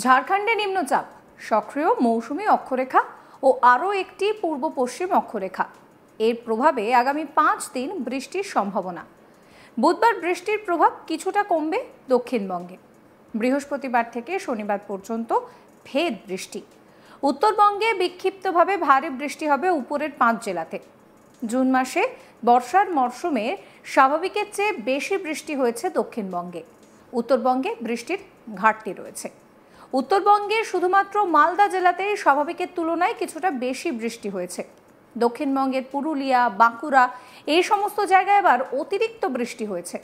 ঝাড়খণ্ডে নিম্নচাপ, সক্রিয় মৌসুমী অক্ষরেখা ও আরও একটি পূর্ব পশ্চিম অক্ষরেখা। এর প্রভাবে আগামী 5 দিন বৃষ্টির সম্ভাবনা। বুধবার বৃষ্টির প্রভাব কিছুটা কমবে দক্ষিণবঙ্গে। বৃহস্পতিবার থেকে শনিবার পর্যন্ত ভেদ বৃষ্টি। উত্তরবঙ্গে বিক্ষিপ্তভাবে ভারী বৃষ্টি হবে উপরের 5 জেলাতে। জুন মাসে বর্ষার মরশুমে স্বাভাবিকের চেয়ে বেশি বৃষ্টি হয়েছে দক্ষিণবঙ্গে। উত্তরবঙ্গে বৃষ্টির ঘাটতি রয়েছে। উত্তরবঙ্গে শুধুমাত্র মালদা জেলাতেই স্বাভাবিকের তুলনায় কিছুটা বেশি বৃষ্টি হয়েছে। দক্ষিণবঙ্গের পুরুলিয়া, বাঁকুড়া এই সমস্ত জায়গায় আবার অতিরিক্ত বৃষ্টি হয়েছে।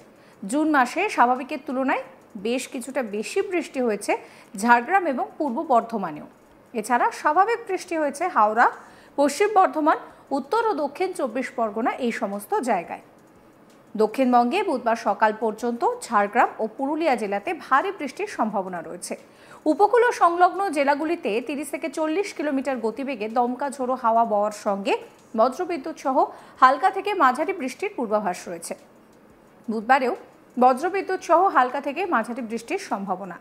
জুন মাসে স্বাভাবিকের তুলনায় বেশ কিছুটা বেশি বৃষ্টি হয়েছে ঝাড়গ্রাম এবং পূর্ব বর্ধমানেও। এছাড়া স্বাভাবিক বৃষ্টি হয়েছে হাওড়া, পশ্চিম বর্ধমান, উত্তর ও দক্ষিণ 24 পরগনা এই সমস্ত জায়গায়। দক্ষিণবঙ্গে বুধবার সকাল পর্যন্ত ঝাড়গ্রাম ও পুরুলিয়া জেলাতে ভারী বৃষ্টির সম্ভাবনা রয়েছে। উপকূল ও সংলগ্ন জেলাগুলিতে 30 থেকে 40 কিলোমিটার গতিবেগে দমকা ঝোড়ো হাওয়া বওয়ার সঙ্গে বজ্রবিদ্যুৎ সহ হালকা থেকে মাঝারি বৃষ্টির পূর্বাভাস রয়েছে। বুধবারেও বজ্রবিদ্যুৎ সহ হালকা থেকে মাঝারি বৃষ্টির সম্ভাবনা।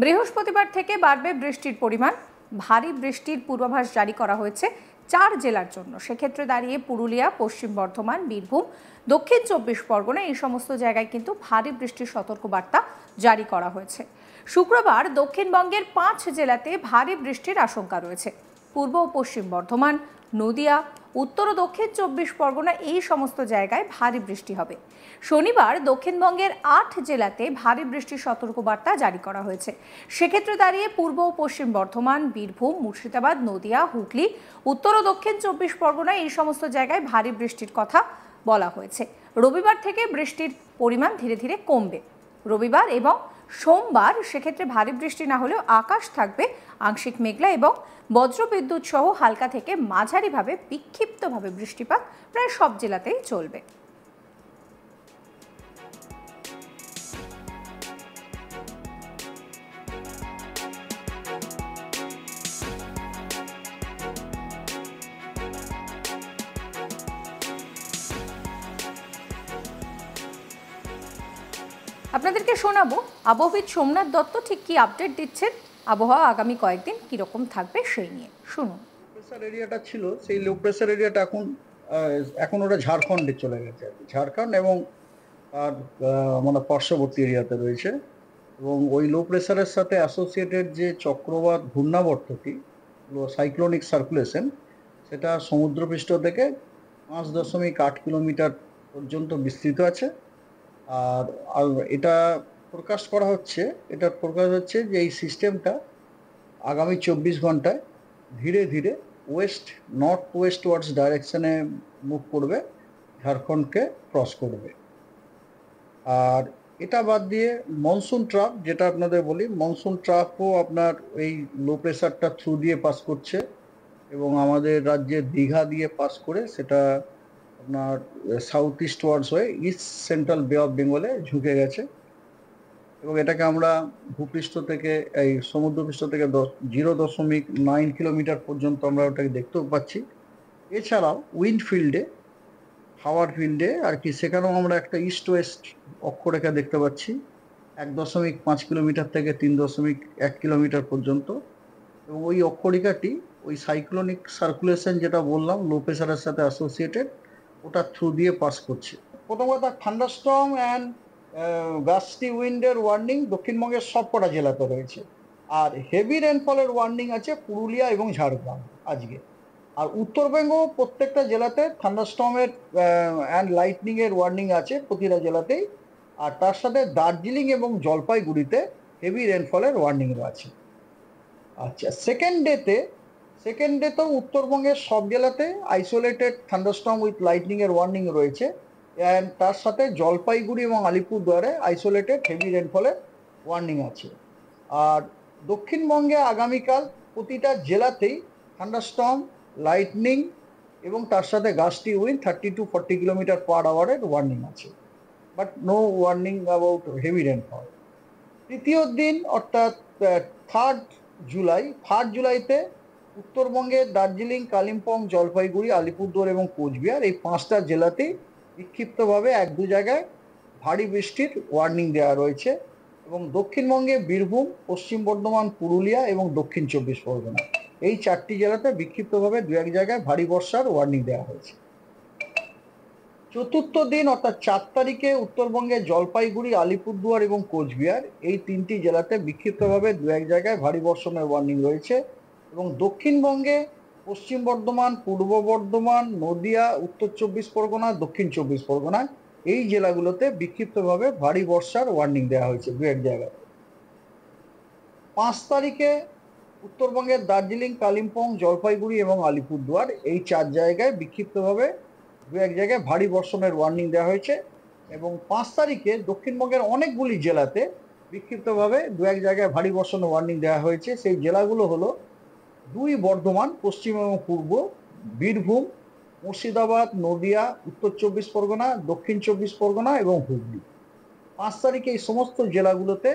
বৃহস্পতিবার থেকে বাড়বে বৃষ্টির পরিমাণ। ভারী বৃষ্টির পূর্বাভাস জারি করা হয়েছে 4 জেলার জন্য। সেক্ষেত্রে দাঁড়িয়ে পুরুলিয়া, পশ্চিম বর্ধমান, বীরভূম, দক্ষিণ 24 পরগনা এই সমস্ত জায়গায় কিন্তু ভারী বৃষ্টির সতর্কবার্তা জারি করা হয়েছে। শুক্রবার দক্ষিণবঙ্গের 5 জেলাতে ভারী বৃষ্টির আশঙ্কা রয়েছে। পূর্ব ও পশ্চিম বর্ধমান, নদিয়া, উত্তর ও দক্ষিণ 24 পরগনা এই সমস্ত জায়গায় ভারী বৃষ্টি হবে। শনিবার দক্ষিণবঙ্গের 8 জেলাতে ভারী বৃষ্টির সতর্কবার্তা জারি করা হয়েছে। সেক্ষেত্রে দাঁড়িয়ে পূর্ব ও পশ্চিম বর্ধমান, বীরভূম, মুর্শিদাবাদ, নদিয়া, হুগলি, উত্তর ও দক্ষিণ 24 পরগনা এই সমস্ত জায়গায় ভারী বৃষ্টির কথা বলা হয়েছে। রবিবার থেকে বৃষ্টির পরিমাণ ধীরে ধীরে কমবে। রবিবার এবং সোমবার সেক্ষেত্রে ভারী বৃষ্টি না হলেও আকাশ থাকবে আংশিক মেঘলা এবং বজ্রবিদ্যুৎ সহ হালকা থেকে মাঝারিভাবে বিক্ষিপ্তভাবে বৃষ্টিপাত প্রায় সব জেলাতেই চলবে। আপনাদেরকে শোনাবো আবহবিদ সোমনাথ দত্ত ঠিক কি আপডেট দিচ্ছেন, আবহাওয়া আগামী কয়েকদিন কিরকম থাকবে সেই নিয়ে শুনুন। প্রেসার এরিয়াটা ছিল, সেই লো প্রেসার এরিয়াটা এখন ওটা ঝাড়খণ্ডে চলে গেছে। ঝাড়খণ্ড এবং আর মানে পার্শ্ববর্তী এরিয়াতে রয়েছে। এবং ওই লো প্রেসারের সাথে অ্যাসোসিয়েটেড যে চক্রবাত ঘূর্ণাবর্তটি সাইক্লোনিক সার্কুলেশন, সেটা সমুদ্রপৃষ্ঠ থেকে 5.8 কিলোমিটার পর্যন্ত বিস্তৃত আছে। আর এটা ফোরকাস্ট করা হচ্ছে, যে এই সিস্টেমটা আগামী 24 ঘন্টায় ধীরে ধীরে ওয়েস্ট নর্থ ওয়েস্ট ওয়ার্ডস ডাইরেকশনে মুভ করবে, ঝাড়খণ্ডকে ক্রস করবে। আর এটা বাদ দিয়ে মনসুন ট্রাফ, যেটা আপনাদের বলি, মনসুন ট্রাফও আপনার এই লো প্রেসারটা থ্রু দিয়ে পাস করছে এবং আমাদের রাজ্যের দীঘা দিয়ে পাস করে সেটা আপনার সাউথ ইস্ট ওয়ার্ডস হয়ে ইস্ট সেন্ট্রাল বে অফ বেঙ্গলে ঝুঁকে গেছে। এবং এটাকে আমরা ভূপৃষ্ঠ থেকে এই সমুদ্রপৃষ্ঠ থেকে 0.9 কিলোমিটার পর্যন্ত আমরা ওটাকে দেখতেও পাচ্ছি। এছাড়াও হাওয়ার ফিল্ডে আর কি, সেখানেও আমরা একটা ইস্ট ওয়েস্ট অক্ষরেখা দেখতে পাচ্ছি 1.5 কিলোমিটার থেকে 3.1 কিলোমিটার পর্যন্ত। এবং ওই অক্ষরেখাটি ওই সাইক্লোনিক সার্কুলেশন যেটা বললাম লো প্রেসারের সাথে অ্যাসোসিয়েটেড, ওটা থ্রু দিয়ে পাস করছে। প্রথম কথা, থান্ডারস্টর্ম অ্যান্ড গাস্টি উইন্ডের ওয়ার্নিং দক্ষিণবঙ্গের সবকটা জেলাতে রয়েছে। আর হেভি রেনফলের ওয়ার্নিং আছে পুরুলিয়া এবং ঝাড়গ্রাম আজকে। আর উত্তরবঙ্গ প্রত্যেকটা জেলাতে থান্ডারস্টর্মের অ্যান্ড লাইটনিং এর ওয়ার্নিং আছে প্রতিটা জেলাতেই। আর তার সাথে দার্জিলিং এবং জলপাইগুড়িতে হেভি রেনফলের ওয়ার্নিং আছে। আচ্ছা, সেকেন্ড ডেতেও উত্তরবঙ্গের সব জেলাতে আইসোলেটেড থান্ডারস্টর্ম উইথ লাইটনিং এর ওয়ার্নিং রয়েছে। অ্যান্ড তার সাথে জলপাইগুড়ি এবং আলিপুরদুয়ারে আইসোলেটেড হেভি রেনফলের ওয়ার্নিং আছে। আর দক্ষিণবঙ্গে আগামীকাল প্রতিটা জেলাতেই থান্ডারস্টর্ম, লাইটনিং এবং তার সাথে gusty wind 30 to 40 kilometre per আওয়ারের ওয়ার্নিং আছে, but no warning about heavy rainfall. তৃতীয় দিন অর্থাৎ 3rd জুলাইতে উত্তরবঙ্গের দার্জিলিং, কালিম্পং, জলপাইগুড়ি, আলিপুরদুয়ার এবং কোচবিহার এই 5টা জেলাতেই বিক্ষিপ্তভাবে 1-2 জায়গায় ভারী বৃষ্টির ওয়ার্নিং দেওয়া রয়েছে। এবং দক্ষিণবঙ্গে বীরভূম, পশ্চিম বর্ধমান, পুরুলিয়া এবং দক্ষিণ 24 পরগনা, এই 4টি জেলাতে বিক্ষিপ্তভাবে দু এক জায়গায় ভারী বর্ষার ওয়ার্নিং দেওয়া হয়েছে। চতুর্থ দিন অর্থাৎ 4 তারিখে উত্তরবঙ্গে জলপাইগুড়ি, আলিপুরদুয়ার এবং কোচবিহার, এই 3টি জেলাতে বিক্ষিপ্তভাবে দু এক জায়গায় ভারী বর্ষণের ওয়ার্নিং রয়েছে। এবং দক্ষিণবঙ্গে পশ্চিম বর্ধমান, পূর্ব বর্ধমান, নদিয়া, উত্তর 24 পরগনা, দক্ষিণ 24 পরগনা, এই জেলাগুলোতে বিক্ষিপ্তভাবে ভারী বর্ষার ওয়ার্নিং দেওয়া হয়েছে দু এক জায়গায়। 5 তারিখে উত্তরবঙ্গের দার্জিলিং, কালিম্পং, জলপাইগুড়ি এবং আলিপুরদুয়ার, এই 4 জায়গায় বিক্ষিপ্তভাবে দু এক জায়গায় ভারী বর্ষণের ওয়ার্নিং দেওয়া হয়েছে। এবং 5 তারিখে দক্ষিণবঙ্গের অনেকগুলি জেলাতে বিক্ষিপ্তভাবে দু এক জায়গায় ভারী বর্ষণের ওয়ার্নিং দেওয়া হয়েছে। সেই জেলাগুলো হলো 2 বর্ধমান, পশ্চিম এবং পূর্ব, বীরভূম, মুর্শিদাবাদ, নদিয়া, উত্তর 24 পরগনা, দক্ষিণ 24 পরগনা এবং হুগলি। 5 তারিখে এই সমস্ত জেলাগুলোতে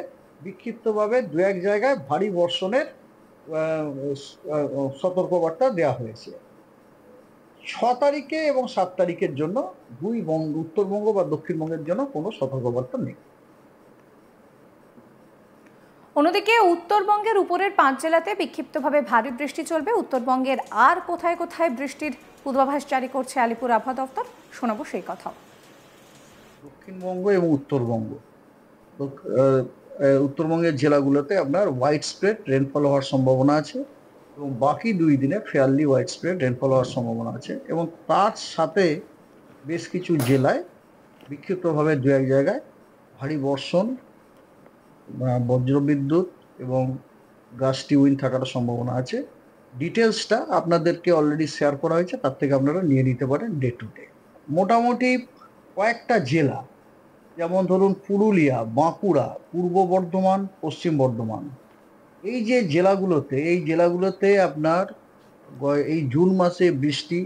বিক্ষিপ্তভাবে দু এক জায়গায় ভারী বর্ষণের সতর্কবার্তা দেওয়া হয়েছে। 6 তারিখে এবং 7 তারিখের জন্য উত্তরবঙ্গ বা দক্ষিণবঙ্গের জন্য কোনো সতর্কবার্তা নেই। অন্যদিকে উত্তরবঙ্গের উপরের 5 জেলাতে বিক্ষিপ্তভাবে ভারী বৃষ্টি চলবে। উত্তরবঙ্গের আর কোথায় কোথায় বৃষ্টির পূর্বাভাস জারি করছে আলিপুর আবহাওয়া দপ্তর, শোনাবো সেই কথাও। দক্ষিণবঙ্গ এবং উত্তরবঙ্গের জেলাগুলোতে আপনার হোয়াইট স্প্রেড রেনফল হওয়ার সম্ভাবনা আছে এবং বাকি 2 দিনে ফেয়ারলি হোয়াইট স্প্রেড রেনফল হওয়ার সম্ভাবনা আছে। এবং তার সাথে বেশ কিছু জেলায় বিক্ষিপ্তভাবে দু এক জায়গায় ভারী বর্ষণ, বজ্রবিদ্যুৎ এবং গাস্টি উইন্ড থাকার সম্ভাবনা আছে। ডিটেলসটা আপনাদেরকে অলরেডি শেয়ার করা হয়েছে, তার থেকে আপনারা নিয়ে নিতে পারেন ডে টু ডে। মোটামুটি কয়েকটা জেলা, যেমন ধরুন পুরুলিয়া, বাঁকুড়া, পূর্ব বর্ধমান, পশ্চিম বর্ধমান, এই যে জেলাগুলোতে আপনার এই জুন মাসে বৃষ্টি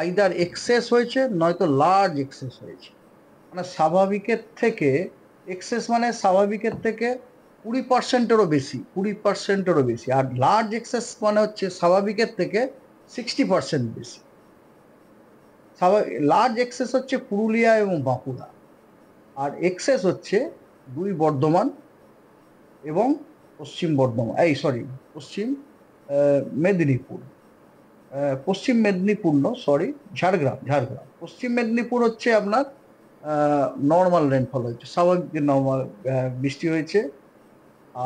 আইদার এক্সেস হয়েছে নয়তো লার্জ এক্সেস হয়েছে। মানে স্বাভাবিকের থেকে এক্সেস, মানে স্বাভাবিকের থেকে 20%-এরও বেশি। আর লার্জ এক্সেস মানে হচ্ছে স্বাভাবিকের থেকে 60% বেশি। লার্জ এক্সেস হচ্ছে পুরুলিয়া এবং বাঁকুড়া, আর এক্সেস হচ্ছে 2 বর্ধমান এবং পশ্চিম মেদিনীপুর, ঝাড়গ্রাম। পশ্চিম মেদিনীপুর হচ্ছে আপনার নর্মাল রেনফল হয়েছে, স্বাভাবিক নর্মাল বৃষ্টি হয়েছে।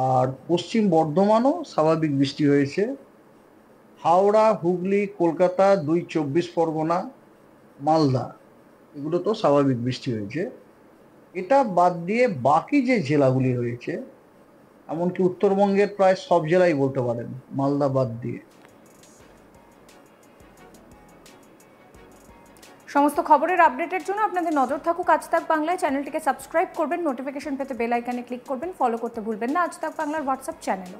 আর পশ্চিম বর্ধমানও স্বাভাবিক বৃষ্টি হয়েছে। হাওড়া, হুগলি, কলকাতা, 2 24 পরগনা, মালদা, এগুলো তো স্বাভাবিক বৃষ্টি হয়েছে। এটা বাদ দিয়ে বাকি যে জেলাগুলি রয়েছে, এমনকি উত্তরবঙ্গের প্রায় সব জেলাই বলতে পারেন, মালদা বাদ দিয়ে। সমস্ত খবরের আপডেটের জন্য আপনাদের নজর থাকুক আজ তাক বাংলায়। চ্যানেলটিকে সাবস্ক্রাইব করবেন, নোটিফিকেশন পেতে বেল আইকনে ক্লিক করবেন, ফলো করতে ভুলবেন না আজ তাক বাংলার হোয়াটসঅ্যাপ চ্যানেলও।